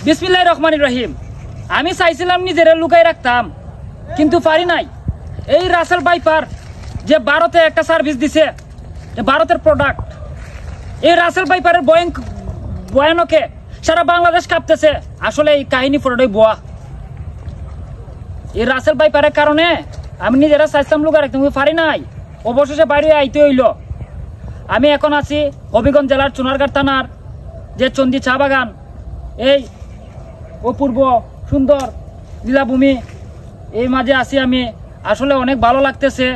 বিসমিল্লাহির রহমানির রহিম। আমি চাইছিলাম নিজের লুকাই রাখতাম, কিন্তু পারি নাই। এই রাসেল ভাইপার যে ভারতে একটা সার্ভিস দিছে, ভারতের প্রোডাক্ট, এই রাসেল ভাইপারের বয়ানকে সারা বাংলাদেশ কাঁপতেছে। আসলে এই কাহিনী পুরোটাই বোয়া। এই রাসেল ভাইপারের কারণে আমি নিজেরা চাইছিলাম লুকাই রাখতাম, পারি নাই। অবশেষে বাইরে আইতে হইল। আমি এখন আছি হবিগঞ্জ জেলার চুনারঘাট থানার যে চন্দি চা বাগান, এই অপূর্ব সুন্দর লীলাভূমি, এই মাঝে আছি আমি। আসলে অনেক ভালো লাগতেছে,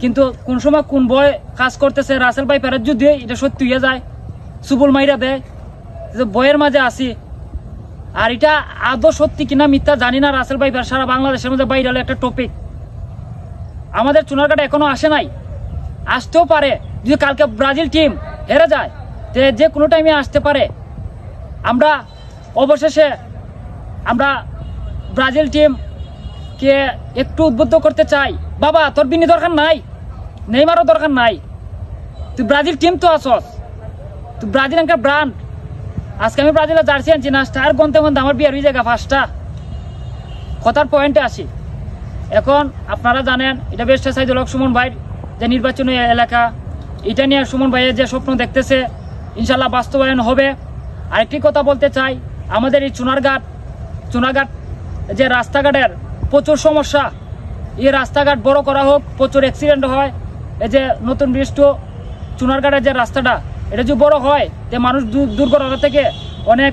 কিন্তু কোন সময় কোন ভয় কাজ করতেছে। রাসেল ভাইপারের যদি এটা সত্যি হয়ে যায়, সুবল মাইরা দেয়, বয়ের মাঝে আছি। আর এটা আদৌ সত্যি কিনা মিথ্যা জানি না। রাসেল ভাইপার সারা বাংলাদেশের মধ্যে বাইরে হলো একটা টপিক। আমাদের চুনারঘাটে এখনো আসে নাই, আসতেও পারে। যদি কালকে ব্রাজিল টিম হেরে যায়, যে কোনো টাইমে আসতে পারে। আমরা অবশেষে আমরা ব্রাজিল টিমকে একটু উদ্বুদ্ধ করতে চাই। বাবা, তোর বিনি দরকার নাই, নেইমারও দরকার নাই। তুই ব্রাজিল টিম তো আসস, তুই ব্রাজিল একটা ব্র্যান্ড। আজকে আমি ব্রাজিলের জার্সি আনছি না, স্টার গন্তে গন্তে আমার বিয়ার হয়ে জায়গা ফার্স্টটা। কথার পয়েন্টে আসি। এখন আপনারা জানেন এটা বেস্ট সাইদুল হক সুমন ভাই যে নির্বাচনী এলাকা, এটা নিয়ে সুমন ভাইয়ের যে স্বপ্ন দেখতেছে ইনশাল্লাহ বাস্তবায়ন হবে। আরেকটি কথা বলতে চাই, আমাদের এই চুনারঘাট যে রাস্তাঘাটের প্রচুর সমস্যা, এই রাস্তাঘাট বড় করা হোক। প্রচুর অ্যাক্সিডেন্ট হয়। এই যে নতুন বৃষ্ট চুনারঘাটের যে রাস্তাটা, এটা যদি বড় হয়, যে মানুষ দুর্ঘটনা থেকে অনেক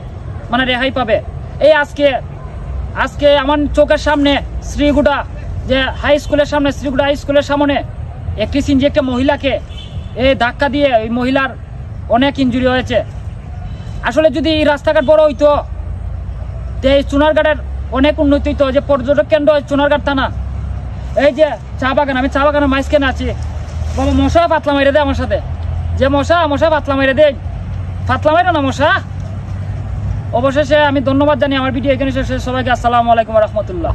রেহাই পাবে। এই আজকে আমার চোখের সামনে শ্রীগুড়া যে হাই স্কুলের সামনে, শ্রীগুড়া হাই স্কুলের সামনে একটি সিনজি একটা মহিলাকে এই ধাক্কা দিয়ে এই মহিলার অনেক ইনজুরি হয়েছে। আসলে যদি এই রাস্তাঘাট বড় হইতো, তো এই চুনারঘাটের অনেক উন্নতি হইতো। যে পর্যটক কেন্দ্র চুনারঘাট থানা, এই যে চা বাগান, আমি চা বাগানের মাঝখানে আছি। বাবা, মশা পাতলা মাইরে দেয় আমার সাথে, যে মশা পাতলা মাইরে দেয়, পাতলা মাইরে না মশা। অবশেষে আমি ধন্যবাদ জানি। আমার ভিডিও এখানে শেষ। সবাইকে আসসালামু আলাইকুম রহমতুল্লাহ।